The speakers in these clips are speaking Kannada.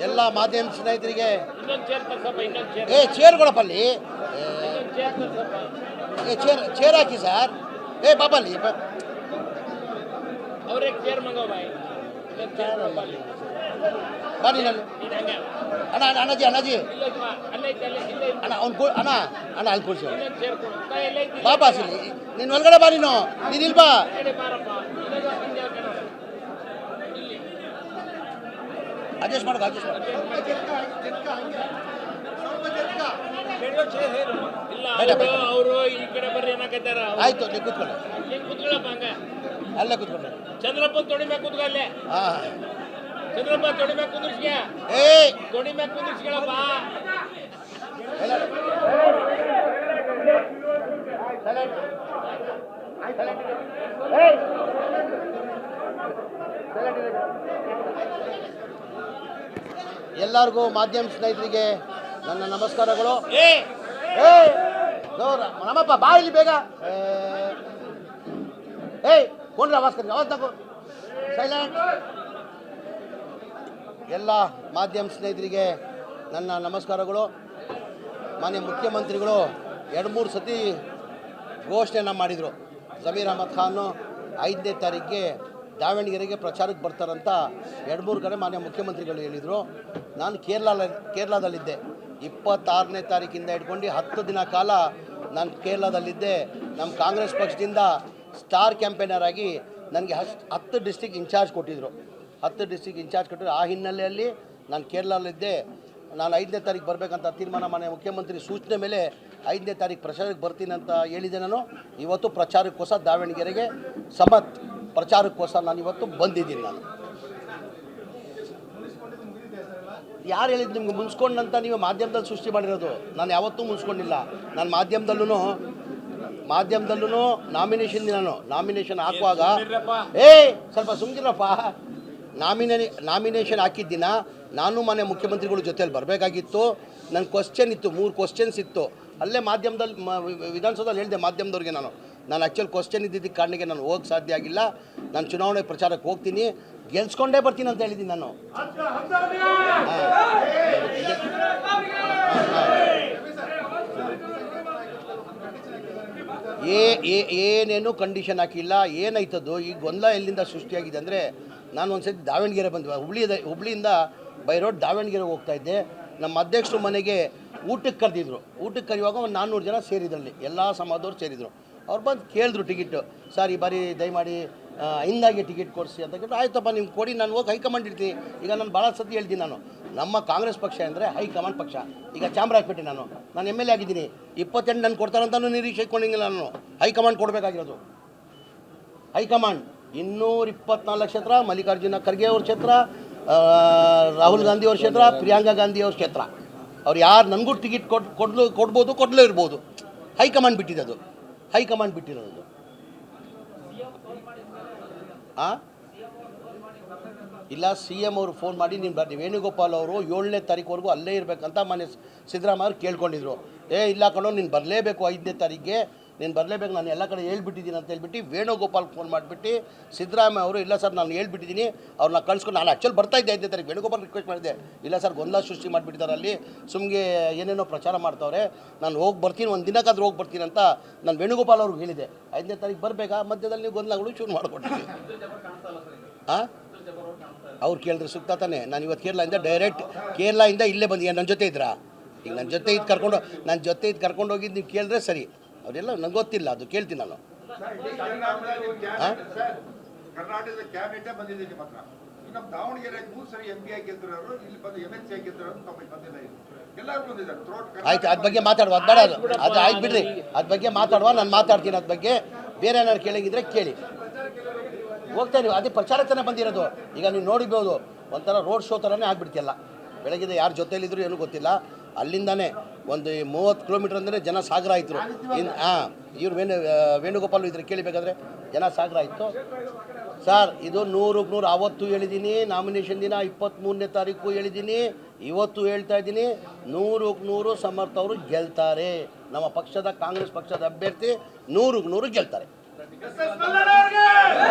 ಎಲ್ಲ ಮಾಧ್ಯಮ ಸ್ನೇಹಿತರಿಗೆ ಚೇರ್ ಚೇರ್ ಕೊಡಪ್ಪಲ್ಲಿ ಚೇರ್ ಹಾಕಿ ಸರ್ ಬಾಬಲ್ಲಿ ಬನ್ನಿ ನಾನು ಅಣ್ಣ ಅಣ್ಣಾಜಿ ಅಣ್ಣಾಜಿ ಅಣ್ಣ ಅಣ್ಣ ಅಣ್ಣ ಅಲ್ಲಿ ಕೂರಿಸಿ ಬಾಬಾ ಸಿಲಿ ನೀನು ಒಳಗಡೆ ಬಾ ನೀನು ಇಲ್ಬಾ ಅಡ್ಜಸ್ಟ್ ಮಾಡೋದು ಅವರು ಈ ಕಡೆ ಬರ್ರಿ ಏನಾಕೈತಾರ ಆಯ್ತು ನೀವು ಕೂತ್ಕೊಳ್ಳಿ ಕೂತ್ಕೊಳ್ಳಪ್ಪ ಹಂಗ ಅಲ್ಲೇ ಕೂತ್ಕೊಳ್ಳಿ ಚಂದ್ರಪ್ಪ ತೊಡಿ ಮ್ಯಾಗ ಕೂತ್ಕೊಳ್ಳೆ ಚಂದ್ರಪ್ಪ ತೊಡಿ ಮ್ಯಾಗ ಕುಂದ್ರಿಸ್ಗೆ ತೊಡಿ ಮ್ಯಾಗ ಕುಂದ್ರಿಸ್ಕೊಳಪ್ಪ ಎಲ್ಲರಿಗೂ ಮಾಧ್ಯಮ ಸ್ನೇಹಿತರಿಗೆ ನನ್ನ ನಮಸ್ಕಾರಗಳು ನಮ್ಮಪ್ಪ ಬಾ ಇಲ್ಲಿ ಬೇಗ ಕೊಂಡ್ರೆ ಆವಾಜ್ ಕರಿ ಆವಾಜ್ ತಗೋ ಸೈಲೆಂಟ್ ಎಲ್ಲ ಮಾಧ್ಯಮ ಸ್ನೇಹಿತರಿಗೆ ನನ್ನ ನಮಸ್ಕಾರಗಳು ಮಾನ್ಯ ಮುಖ್ಯಮಂತ್ರಿಗಳು 2-3 ಸತಿ ಘೋಷಣೆಯನ್ನು ಮಾಡಿದರು ಜಮೀರ್ ಅಹಮದ್ ಖಾನು 5ನೇ ತಾರೀಕಿಗೆ ದಾವಣಗೆರೆಗೆ ಪ್ರಚಾರಕ್ಕೆ ಬರ್ತಾರಂತ 2-3 ಕಡೆ ಮಾನ್ಯ ಮುಖ್ಯಮಂತ್ರಿಗಳು ಹೇಳಿದರು. ನಾನು ಕೇರಳದಲ್ಲಿದ್ದೆ 26ನೇ ತಾರೀಕಿಂದ ಇಟ್ಕೊಂಡು 10 ದಿನ ಕಾಲ ನಾನು ಕೇರಳದಲ್ಲಿದ್ದೆ. ನಮ್ಮ ಕಾಂಗ್ರೆಸ್ ಪಕ್ಷದಿಂದ ಸ್ಟಾರ್ ಕ್ಯಾಂಪೇನರ್ ಆಗಿ ನನಗೆ 10 ಡಿಸ್ಟ್ರಿಕ್ಟ್ ಇನ್ಚಾರ್ಜ್ ಕೊಟ್ಟಿದ್ದರು. 10 ಡಿಸ್ಟ್ರಿಕ್ಟ್ ಇನ್ಚಾರ್ಜ್ ಕೊಟ್ಟಿದ್ರು. ಆ ಹಿನ್ನೆಲೆಯಲ್ಲಿ ನಾನು ಕೇರಳದಲ್ಲಿದ್ದೆ. ನಾನು 5ನೇ ತಾರೀಕು ಬರಬೇಕಂತ ತೀರ್ಮಾನ ಮಾನ್ಯ ಮುಖ್ಯಮಂತ್ರಿ ಸೂಚನೆ ಮೇಲೆ 5ನೇ ತಾರೀಕು ಪ್ರಚಾರಕ್ಕೆ ಬರ್ತೀನಿ ಅಂತ ಹೇಳಿದೆ. ನಾನು ಇವತ್ತು ಪ್ರಚಾರಕ್ಕೋಸ್ಕರ ದಾವಣಗೆರೆಗೆ ಸಮತ್ ಪ್ರಚಾರಕ್ಕೋಸ್ಕರ ನಾನು ಇವತ್ತು ಬಂದಿದ್ದೀನಿ. ನಾನು ಯಾರು ಹೇಳಿದ್ದು ನಿಮ್ಗೆ ಮುನ್ಸ್ಕೊಂಡಂತ ನೀವು ಮಾಧ್ಯಮದಲ್ಲಿ ಸೃಷ್ಟಿ ಮಾಡಿರೋದು? ನಾನು ಯಾವತ್ತೂ ಮುನ್ಸ್ಕೊಂಡಿಲ್ಲ. ನಾನು ಮಾಧ್ಯಮದಲ್ಲೂ ನಾಮಿನೇಷನ್ ಹಾಕುವಾಗ ಸ್ವಲ್ಪ ಸುಮ್ಗಿರಪ್ಪ. ನಾಮಿನೇಷನ್ ಹಾಕಿದ್ದಿನ ನಾನು ಮಾನ್ಯ ಮುಖ್ಯಮಂತ್ರಿಗಳ ಜೊತೆಯಲ್ಲಿ ಬರಬೇಕಾಗಿತ್ತು. ನನ್ನ ಕ್ವಶ್ಚನ್ ಇತ್ತು, 3 ಕ್ವಶ್ಚನ್ಸ್ ಇತ್ತು. ಅಲ್ಲೇ ಮಾಧ್ಯಮದಲ್ಲಿ ವಿಧಾನಸೌಧದಲ್ಲಿ ಹೇಳಿದೆ ಮಾಧ್ಯಮದವ್ರಿಗೆ. ನಾನು ಆ್ಯಕ್ಚುಲಿ ಕ್ವಶ್ಚನ್ ಇದ್ದಿದ್ದಕ್ಕೆ ಕಾರಣಕ್ಕೆ ನಾನು ಹೋಗಕ್ಕೆ ಸಾಧ್ಯ ಆಗಿಲ್ಲ. ನಾನು ಚುನಾವಣೆ ಪ್ರಚಾರಕ್ಕೆ ಹೋಗ್ತೀನಿ, ಗೆಲ್ಸ್ಕೊಂಡೇ ಬರ್ತೀನಿ ಅಂತ ಹೇಳಿದ್ದೀನಿ. ನಾನು ಏನೇನು ಕಂಡೀಷನ್ ಹಾಕಿಲ್ಲ. ಏನಾಯ್ತದ್ದು ಈ ಗೊಂದಲ ಎಲ್ಲಿಂದ ಸೃಷ್ಟಿಯಾಗಿದೆ ಅಂದರೆ, ನಾನು ಒಂದು ಸತಿ ದಾವಣಗೆರೆ ಬಂದ್ವಿ. ಹುಬ್ಳಿಯಿಂದ ಬೈ ರೋಡ್ ದಾವಣಗೆರೆಗೆ ಹೋಗ್ತಾಯಿದ್ದೆ. ನಮ್ಮ ಅಧ್ಯಕ್ಷರು ಮನೆಗೆ ಊಟಕ್ಕೆ ಕರೆದಿದ್ರು. ಊಟಕ್ಕೆ ಕರೆಯುವಾಗ ಒಂದು 400 ಜನ ಸೇರಿದ್ರಲ್ಲಿ, ಎಲ್ಲ ಸಮಾಜದವ್ರು ಸೇರಿದರು. ಅವ್ರು ಬಂದು ಕೇಳಿದ್ರು ಟಿಕೆಟು. ಸರ್ ಈ ಬಾರಿ ದಯಮಾಡಿ ಹಿಂದಾಗಿ ಟಿಕೆಟ್ ಕೊಡಿಸಿ ಅಂತ ಕೇಳಿದ್ರು. ಆಯ್ತಪ್ಪ ನಿಮ್ಗೆ ಕೊಡಿ, ನಾನು ಹೋಗಿ ಹೈಕಮಾಂಡ್ ಇರ್ತೀನಿ. ಈಗ ನಾನು ಭಾಳ ಸತಿ ಹೇಳ್ತೀನಿ, ನಮ್ಮ ಕಾಂಗ್ರೆಸ್ ಪಕ್ಷ ಅಂದರೆ ಹೈಕಮಾಂಡ್ ಪಕ್ಷ. ಈಗ ಚಾಮರಾಜಪೇಟೆ ನಾನು MLA ಆಗಿದ್ದೀನಿ. 28 ನಾನು ಕೊಡ್ತಾರಂತನೂ ನಿರೀಕ್ಷೆ ಇಟ್ಕೊಂಡಿಲ್ಲ. ನಾನು ಹೈಕಮಾಂಡ್ ಕೊಡಬೇಕಾಗಿರೋದು. ಹೈಕಮಾಂಡ್ 224 ಕ್ಷೇತ್ರ, ಮಲ್ಲಿಕಾರ್ಜುನ ಖರ್ಗೆ ಅವ್ರ ಕ್ಷೇತ್ರ, ರಾಹುಲ್ ಗಾಂಧಿ ಅವ್ರ ಕ್ಷೇತ್ರ, ಪ್ರಿಯಾಂಕಾ ಗಾಂಧಿ ಅವ್ರ ಕ್ಷೇತ್ರ. ಅವ್ರು ಯಾರು ನನಗೂ ಟಿಕೆಟ್ ಕೊಡ್ಬೋದು, ಕೊಡಲೇ ಇರ್ಬೋದು. ಹೈಕಮಾಂಡ್ ಬಿಟ್ಟಿರೋದು. ಇಲ್ಲ, CM ಅವರು ಫೋನ್ ಮಾಡಿ ನೀವು ವೇಣುಗೋಪಾಲ್ ಅವರು 7ನೇ ತಾರೀಕುವರೆಗೂ ಅಲ್ಲೇ ಇರಬೇಕಂತ ಮಾನ್ಯ ಸಿದ್ದರಾಮಯ್ಯ ಅವ್ರು ಕೇಳ್ಕೊಂಡಿದ್ರು. ಇಲ್ಲ ಕಣೋ, ನೀನು ಬರಲೇಬೇಕು, 5ನೇ ತಾರೀಕಿಗೆ ನೀನು ಬರಲೇಬೇಕು, ನಾನು ಎಲ್ಲ ಕಡೆ ಹೇಳ್ಬಿಟ್ಟಿದ್ದೀನಿ ಅಂತ ಹೇಳ್ಬಿಟ್ಟು ವೇಣುಗೋಪಾಲ್ ಫೋನ್ ಮಾಡಿಬಿಟ್ಟು ಸಿದ್ದರಾಮಯ್ಯ ಅವರು ಇಲ್ಲ ಸರ್ ನಾನು ಹೇಳ್ಬಿಟ್ಟಿದ್ದೀನಿ, ಅವ್ರನ್ನ ಕಳಿಸ್ಕೊಂಡು ನಾನು ಆ್ಯಕ್ಚುಲಿ ಬರ್ತಾಯಿದ್ದೆ 5ನೇ ತಾರೀಕು. ವೇಣುಗೋಪಾಲ್ ರಿಕ್ವೆಸ್ಟ್ ಮಾಡಿದ್ದೆ, ಇಲ್ಲ ಸರ್ ಗೊಂದಲ ಸೃಷ್ಟಿ ಮಾಡಿಬಿಟ್ಟಿದ್ದಾರೆ, ಅಲ್ಲಿ ಸುಮ್ಗೆ ಏನೇನೋ ಪ್ರಚಾರ ಮಾಡ್ತಾವ್ರೆ, ನಾನು ಹೋಗಿ ಬರ್ತೀನಿ, ಒಂದು ದಿನಕ್ಕಾದ್ರೂ ಹೋಗಿ ಬರ್ತೀನಿ ಅಂತ ನಾನು ವೇಣುಗೋಪಾಲ್ ಅವ್ರಿಗೆ ಹೇಳಿದೆ. 5ನೇ ತಾರೀಕು ಬರಬೇಕಾ, ಮಧ್ಯದಲ್ಲಿ ನೀವು ಗೊಂದಲಗಳು ಶುರು ಮಾಡಿಕೊಟ್ಟಿದ್ವಿ. ಅವ್ರು ಕೇಳಿದ್ರೆ ಸುತ್ತ ತಾನೆ. ನಾನು ಇವತ್ತು ಕೇರಳದಿಂದ ಇಲ್ಲೇ ಬಂದು ನನ್ನ ಜೊತೆ ಇದ್ರಾ? ಈಗ ನನ್ನ ಜೊತೆ ಇದು ಕರ್ಕೊಂಡು ಹೋಗಿದ್ದು ನೀವು ಕೇಳಿದ್ರೆ ಸರಿ. ಅವರೆಲ್ಲ ನಂಗೆ ಗೊತ್ತಿಲ್ಲ, ಅದು ಕೇಳ್ತೀನಿ ನಾನು. ಕರ್ನಾಟಕದ ಕ್ಯಾಬಿನೆಟ್ ಬಂದಿದೆ ನಿಮ್ಮ ಹತ್ರ. ನಮ್ಮ ದಾವಣಗೆರೆ 3 ಸರಿ MP ಆಗಿದ್ರು, ಇಲ್ಲಿ ಬಂದು MLC ಆಗಿದ್ರು, ಬಂದಿಲ್ಲ. ಎಲ್ಲರೂ ಬಂದಿದ್ದಾರೆ. ಆಯ್ತು, ಅದ್ರ ಬಗ್ಗೆ ಮಾತಾಡುವ, ಅದು ಬೇಡ, ಅದು ಆಯ್ತು ಬಿಡ್ರಿ. ಅದ್ರ ಬಗ್ಗೆ ಮಾತಾಡುವ, ನಾನು ಮಾತಾಡ್ತೀನಿ. ಅದ್ರ ಬಗ್ಗೆ ಬೇರೆ ಏನಾದ್ರು ಕೇಳಂಗಿದ್ರೆ ಕೇಳಿ. ಹೋಗ್ತಾ ನೀವು ಅದೇ ಪ್ರಚಾರಕ್ಕೇ ಬಂದಿರೋದು. ಈಗ ನೀವು ನೋಡಿರ್ಬೋದು, ಒಂಥರ ರೋಡ್ ಶೋ ಥರನೇ ಆಗ್ಬಿಡ್ತಿಲ್ಲ. ಬೆಳಗ್ಗೆ ಯಾರ ಜೊತೆಯಲ್ಲಿದ್ರು ಏನೂ ಗೊತ್ತಿಲ್ಲ. ಅಲ್ಲಿಂದಾನೆ ಒಂದು 30 ಕಿಲೋಮೀಟರ್ ಅಂದರೆ ಜನ ಸಾಗರ ಆಯಿತು. ಇವ್ರು ವೇಣುಗೋಪಾಲ್ ಇದ್ರೆ ಕೇಳಬೇಕಾದ್ರೆ ಜನ ಸಾಗರ ಆಯಿತು. ಸರ್ ಇದು 100ಕ್ಕೆ 100 ಆವತ್ತು ಹೇಳಿದ್ದೀನಿ. ನಾಮಿನೇಷನ್ ದಿನ 23ನೇ ತಾರೀಕು ಹೇಳಿದ್ದೀನಿ, ಇವತ್ತು ಹೇಳ್ತಾ ಇದ್ದೀನಿ. 100ಕ್ಕೆ 100 ಸಮರ್ಥ ಅವರು ಗೆಲ್ತಾರೆ. ನಮ್ಮ ಪಕ್ಷದ ಕಾಂಗ್ರೆಸ್ ಪಕ್ಷದ ಅಭ್ಯರ್ಥಿ 100ಕ್ಕೆ 100 ಗೆಲ್ತಾರೆ.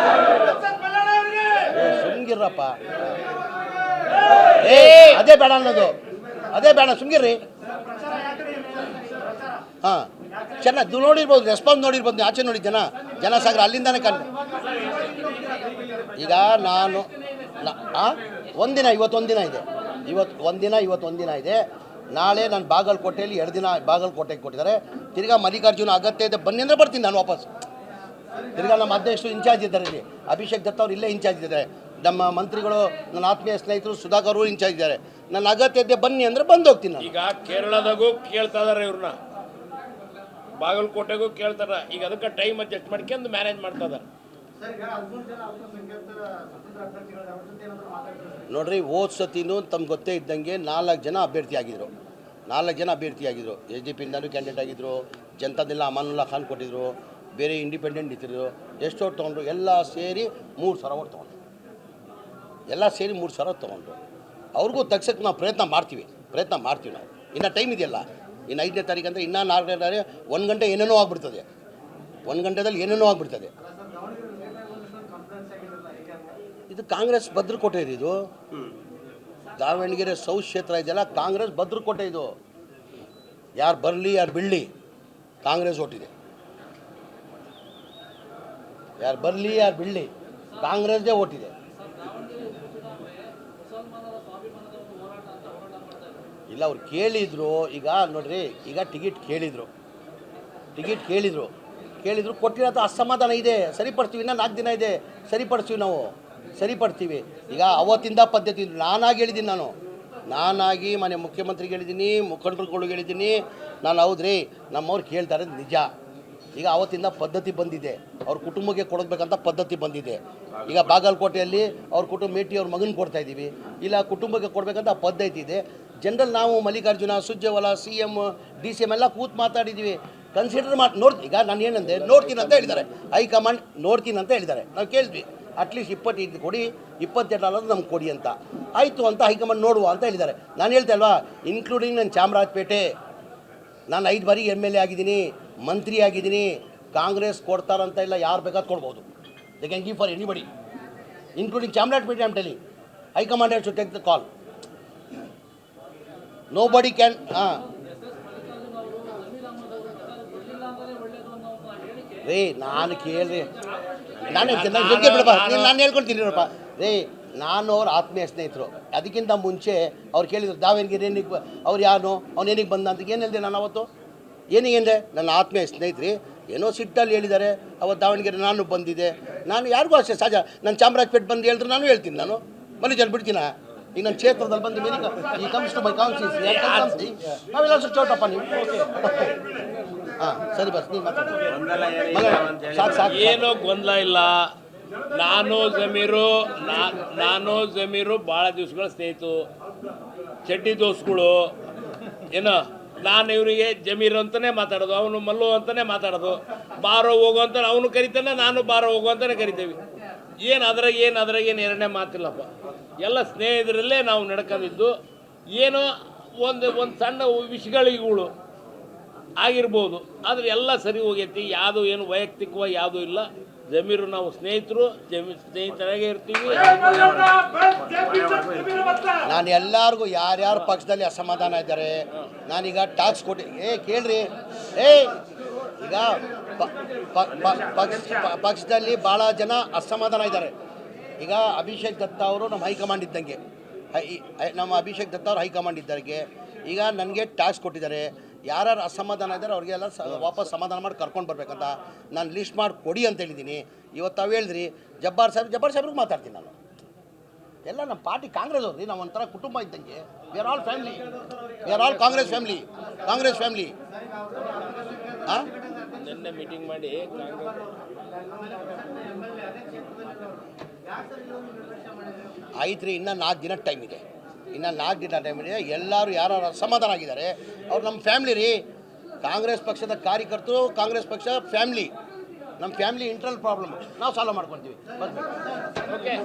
ಸುಮ್ಗಿರಪ್ಪ. ಅದೇ ಬೇಡ ಅನ್ನೋದು, ಅದೇ ಬೇಡ, ಸುಮ್ಗಿರ್ರಿ. ಹಾಂ, ಚೆನ್ನಾಗಿ ನೋಡಿರ್ಬೋದು, ರೆಸ್ಪಾನ್ಸ್ ನೋಡಿರ್ಬೋದು, ನೀವು ಆಚೆ ನೋಡಿ ಜನಸಾಗರ ಅಲ್ಲಿಂದಾನೆ ಕಂಡು. ಈಗ ನಾನು ಒಂದಿನ ಇವತ್ತೊಂದಿನ ಇದೆ, ಇವತ್ತೊಂದಿನ ಇದೆ. ನಾಳೆ ನಾನು ಬಾಗಲಕೋಟೆಯಲ್ಲಿ 2 ದಿನ ಬಾಗಲಕೋಟೆಗೆ ಕೊಟ್ಟಿದ್ದಾರೆ. ತಿರ್ಗಾ ಮಲ್ಲಿಕಾರ್ಜುನ ಅಗತ್ಯ ಇದೆ ಬನ್ನಿ ಅಂದರೆ ಬರ್ತೀನಿ ನಾನು ವಾಪಸ್. ತಿರ್ಗಾ ನಮ್ಮ ಅಧ್ಯಕ್ಷರು ಇನ್ಚಾರ್ಜ್ ಇದ್ದಾರೆ ಇಲ್ಲಿ, ಅಭಿಷೇಕ್ ದತ್ತ ಅವರು ಇಲ್ಲೇ ಇನ್ಚಾರ್ಜ್ ಇದ್ದಾರೆ. ನಮ್ಮ ಮಂತ್ರಿಗಳು, ನನ್ನ ಆತ್ಮೀಯ ಸ್ನೇಹಿತರು ಸುಧಾಕರ್ ಅವರು ಇನ್ಚಾರ್ಜ್ ಇದ್ದಾರೆ. ನನ್ನ ಅಗತ್ಯ ಇದೆ ಬನ್ನಿ ಅಂದರೆ ಬಂದು ಹೋಗ್ತೀನಿ ನಾನು. ಈಗ ಕೇರಳದಾಗೂ ಕೇಳ್ತಾ ಇದಾರೆ ಇವ್ರನ್ನ, ಬಾಗಲಕೋಟೆಗೂ ಕೇಳ್ತಾರ. ಈಗ ಅದಕ್ಕೆ ಟೈಮ್ ಅಡ್ಜಸ್ಟ್ ಮಾಡ್ಕೊಂಡು ಮ್ಯಾನೇಜ್ ಮಾಡ್ತಾ ಇದಾರೆ. ನೋಡ್ರಿ, ಹೋದ ಸತಿನೂ ತಮ್ಗೆ ಗೊತ್ತೇ ಇದ್ದಂಗೆ 4 ಜನ ಅಭ್ಯರ್ಥಿ ಆಗಿದ್ರು. AJP-ಇಂದಲೂ ಕ್ಯಾಂಡಿಡೇಟ್ ಆಗಿದ್ದರು, ಜನತಾದೆಲ್ಲ ಅಮಾನುಲ್ಲಾ ಖಾನ್ ಕೊಟ್ಟಿದ್ರು, ಬೇರೆ ಇಂಡಿಪೆಂಡೆಂಟ್ ಇದ್ದರು. ಎಷ್ಟು ಓಟ್ ತೊಗೊಂಡ್ರು? ಎಲ್ಲ ಸೇರಿ 3,000 ಓಟ್ ತೊಗೊಂಡ್ರು. ಅವ್ರಿಗೂ ತಗ್ಸಕ್ಕೆ ನಾವು ಪ್ರಯತ್ನ ಮಾಡ್ತೀವಿ ನಾವು. ಇನ್ನು ಟೈಮ್ ಇದೆಯಲ್ಲ, ಇನ್ನು 5ನೇ ತಾರೀಕು ಅಂದರೆ ಇನ್ನೂ 4ನೇ ತಾರೀಕು 1 ಗಂಟೆ ಏನೇನೋ ಆಗ್ಬಿಡ್ತದೆ. 1 ಗಂಟೆದಲ್ಲಿ ಏನೇನೋ ಆಗ್ಬಿಡ್ತದೆ. ಇದು ಕಾಂಗ್ರೆಸ್ ಭದ್ರಕೋಟೆ ಇದು. ದಾವಣಗೆರೆ ಸೌತ್ ಕ್ಷೇತ್ರ ಇದೆಯಲ್ಲ, ಕಾಂಗ್ರೆಸ್ ಭದ್ರಕೋಟೆ ಇದು. ಯಾರು ಬರಲಿ ಯಾರು ಬಿಡಲಿ ಕಾಂಗ್ರೆಸ್ ಓಟಿದೆ. ಯಾರು ಬರಲಿ ಯಾರು ಬಿಡಲಿ ಕಾಂಗ್ರೆಸ್ದೇ ಓಟಿದೆ. ಇಲ್ಲ, ಅವ್ರು ಕೇಳಿದರು. ಈಗ ನೋಡ್ರಿ, ಈಗ ಟಿಕೆಟ್ ಕೇಳಿದರು, ಕೊಟ್ಟಿರೋ ಅಸಮಾಧಾನ ಇದೆ. ಸರಿಪಡಿಸ್ತೀವಿ, ಇನ್ನೂ 4 ದಿನ ಇದೆ, ಸರಿಪಡ್ತೀವಿ. ಈಗ ಅವತ್ತಿಂದ ಪದ್ಧತಿ ನಾನಾಗಿ ಹೇಳಿದ್ದೀನಿ, ನಾನಾಗಿ ಮನೆ ಮುಖ್ಯಮಂತ್ರಿಗೆ ಹೇಳಿದ್ದೀನಿ, ಮುಖಂಡರುಗಳಿಗೆ ಹೇಳಿದ್ದೀನಿ ನಾನು. ಹೌದ್ರಿ, ನಮ್ಮವ್ರು ಕೇಳ್ತಾರೆ ನಿಜ. ಈಗ ಅವತ್ತಿಂದ ಪದ್ಧತಿ ಬಂದಿದೆ, ಅವ್ರ ಕುಟುಂಬಕ್ಕೆ ಕೊಡಬೇಕಂತ ಪದ್ಧತಿ ಬಂದಿದೆ. ಈಗ ಬಾಗಲಕೋಟೆಯಲ್ಲಿ ಅವ್ರ ಕುಟುಂಬ ಮೇಟಿ ಅವ್ರ ಮಗನ ಕೊಡ್ತಾಯಿದ್ದೀವಿ, ಇಲ್ಲ ಕುಟುಂಬಕ್ಕೆ ಕೊಡಬೇಕಂತ ಪದ್ಧತಿ ಇದೆ. ಜನರಲ್ ನಾವು ಮಲ್ಲಿಕಾರ್ಜುನ, ಸುರ್ಜೇವಾಲಾ, CM, DCM ಎಲ್ಲ ಕೂತು ಮಾತಾಡಿದ್ದೀವಿ. ಕನ್ಸಿಡರ್ ಈಗ ನಾನು ಏನಂದೆ, ನೋಡ್ತೀನಿ ಅಂತ ಹೇಳಿದ್ದಾರೆ ಹೈಕಮಾಂಡ್, ನಾವು ಕೇಳಿದ್ವಿ. ಅಟ್ಲೀಸ್ಟ್ 20 ಕೊಡಿ, 22 ಅನ್ನೋದು ನಮ್ಗೆ ಕೊಡಿ ಅಂತ. ಆಯಿತು ಅಂತ ಹೈಕಮಾಂಡ್ ನೋಡುವ ಅಂತ ಹೇಳಿದ್ದಾರೆ. ನಾನು ಹೇಳ್ತಾ ಅಲ್ವಾ, ಇನ್ಕ್ಲೂಡಿಂಗ್ ನನ್ನ ಚಾಮರಾಜಪೇಟೆ, ನಾನು 5 ಬಾರಿ MLA ಆಗಿದ್ದೀನಿ, ಮಂತ್ರಿ ಆಗಿದ್ದೀನಿ. ಕಾಂಗ್ರೆಸ್ ಕೊಡ್ತಾರಂತ ಇಲ್ಲ, ಯಾರು ಬೇಕಾದ್ರು ಕೊಡ್ಬೋದು. They can give for anybody, including Chamarajpet. I am telling, high command has to take the call. Nobody can. ರೀ, ನಾನು ಕೇಳ್ರಿ, ನಾನು ಹೇಳ್ಕೊಳ್ತೀನಿ ನೋಡಪ್ಪ. ರೀ, ನಾನು ಅವ್ರ ಆತ್ಮೀಯ ಸ್ನೇಹಿತರು. ಅದಕ್ಕಿಂತ ಮುಂಚೆ ಅವ್ರು ಕೇಳಿದ್ರು ದಾವಣಗೆರೆ ಏನಿಗೆ ಅವ್ರು ಯಾರು, ಏನಿಗೆ ಬಂದ ಅಂತ. ಏನು ಹೇಳಿದೆ ನಾನು ಅವತ್ತು? ಏನಿಗೆ ನನ್ನ ಆತ್ಮೀಯ ಸ್ನೇಹಿತರು ಏನೋ ಸಿಟ್ಟಲ್ಲಿ ಹೇಳಿದ್ದಾರೆ. ಅವತ್ತು ದಾವಣಗೆರೆ ನಾನು ಬಂದಿದ್ದೆ. ನಾನು ಯಾರಿಗೂ ಅಷ್ಟೇ ಸಹಜ, ನಾನು ಚಾಮರಾಜಪೇಟೆ ಬಂದು ಹೇಳಿದ್ರೆ ನಾನು ಹೇಳ್ತೀನಿ. ನಾನು ಮಲ್ಲಿಜಲ್ಲಿ ಬಿಡ್ತೀನ. ಈಗ ನನ್ನ ಕ್ಷೇತ್ರದಲ್ಲಿ ಬಂದು ಮೇಲೆ ಈ ಕಮ್ಸ್ ಟು ಮೈ ಕಾನ್ಸ್ಟಿಟ್ಯೂನ್ಸಿ ನಾವೆಲ್ಲ ಚೌಟಪ್ಪ ನೀವು. ಹಾಂ, ಸರಿ ಬಸ್, ನೀವು ಸಾಕು. ಏನೋ ಗೊಂದಲ ಇಲ್ಲ. ನಾನು ಜಮೀರು ಭಾಳ ದಿವಸಗಳ ಸ್ನೇಹಿತು, ಚಡ್ಡಿ ದೋಸ್ಗಳು. ಏನೋ ನಾನು ಇವನಿಗೆ ಜಮೀರು ಅಂತಲೇ ಮಾತಾಡೋದು, ಅವನು ಮಲ್ಲು ಅಂತಲೇ ಮಾತಾಡೋದು. ಬಾರೋ ಹೋಗು ಅಂತ ಅವನು ಕರಿತಾನೆ, ನಾನು ಬಾರೋ ಹೋಗು ಅಂತಲೇ ಕರಿತೇವೆ. ಏನು ಅದ್ರಾಗೇನು ಎರಡನೇ ಮಾತಿಲ್ಲಪ್ಪ. ಎಲ್ಲ ಸ್ನೇಹಿತರಲ್ಲೇ ನಾವು ನಡ್ಕೊಂಡಿದ್ದು. ಏನೋ ಒಂದು ಸಣ್ಣ ವಿಷಯಗಳಿಗಳು ಆಗಿರ್ಬೋದು, ಆದರೆ ಎಲ್ಲ ಸರಿ ಹೋಗೈತಿ. ಯಾವುದು ಏನು ವೈಯಕ್ತಿಕವಾಗಿ ಯಾವುದೂ ಇಲ್ಲ. ಜಮೀರು ನಾವು ಸ್ನೇಹಿತರಾಗೇ ಇರ್ತೀವಿ. ನಾನು ಎಲ್ಲರಿಗೂ ಯಾರ್ಯಾರು ಪಕ್ಷದಲ್ಲಿ ಅಸಮಾಧಾನ ಇದ್ದಾರೆ ನಾನೀಗ ಟಾಕ್ಸ್ ಕೊಟ್ಟು ಕೇಳ್ರಿ. ಈಗ ಪಕ್ಷದಲ್ಲಿ ಭಾಳ ಜನ ಅಸಮಾಧಾನ ಇದ್ದಾರೆ. ಈಗ ಅಭಿಷೇಕ್ ದತ್ತ ಅವರು ನಮ್ಮ ಹೈಕಮಾಂಡ್ ಇದ್ದಂಗೆ, ಅಭಿಷೇಕ್ ದತ್ತ ಅವರು ಹೈಕಮಾಂಡ್ ಇದ್ದವ್ರಿಗೆ ಈಗ ನನಗೆ ಟಾಸ್ಕ್ ಕೊಟ್ಟಿದ್ದಾರೆ. ಯಾರ್ಯಾರು ಅಸಮಾಧಾನ ಇದ್ದಾರೆ ಅವ್ರಿಗೆಲ್ಲ ವಾಪಸ್ ಸಮಾಧಾನ ಮಾಡಿ ಕರ್ಕೊಂಡು ಬರ್ಬೇಕಂತ ನಾನು ಲಿಸ್ಟ್ ಮಾಡಿ ಕೊಡಿ ಅಂತ ಹೇಳಿದ್ದೀನಿ. ಇವತ್ತು ತಾವು ಹೇಳಿದ್ರಿ ಜಬ್ಬಾರ್ ಸಾಹೇಬ್ರಿಗೆ ಮಾತಾಡ್ತೀನಿ ನಾನು. ಎಲ್ಲ ನಮ್ಮ ಪಾರ್ಟಿ ಕಾಂಗ್ರೆಸ್ ಅವ್ರಿ, ನಾವು ಒಂಥರ ಕುಟುಂಬ ಇದ್ದಂಗೆ. We are all family, Congress family. ಹಾಂ, ನಿನ್ನೆ ಮೀಟಿಂಗ್ ಮಾಡಿ ಆಯ್ತು ರೀ, ಇನ್ನೂ 4 ದಿನ ಟೈಮ್ ಇದೆ. ಎಲ್ಲರೂ ಯಾರು ಅಸಮಾಧಾನ ಆಗಿದ್ದಾರೆ ಅವ್ರು ನಮ್ಮ ಫ್ಯಾಮ್ಲಿ ರೀ. ಕಾಂಗ್ರೆಸ್ ಪಕ್ಷದ ಕಾರ್ಯಕರ್ತರು, ಕಾಂಗ್ರೆಸ್ ಪಕ್ಷ ಫ್ಯಾಮ್ಲಿ, ನಮ್ಮ ಫ್ಯಾಮ್ಲಿ ಇಂಟರ್ನಲ್ ಪ್ರಾಬ್ಲಮ್ ನಾವು ಸಾಲ್ವ್ ಮಾಡ್ಕೊಳ್ತೀವಿ. ಓಕೆ.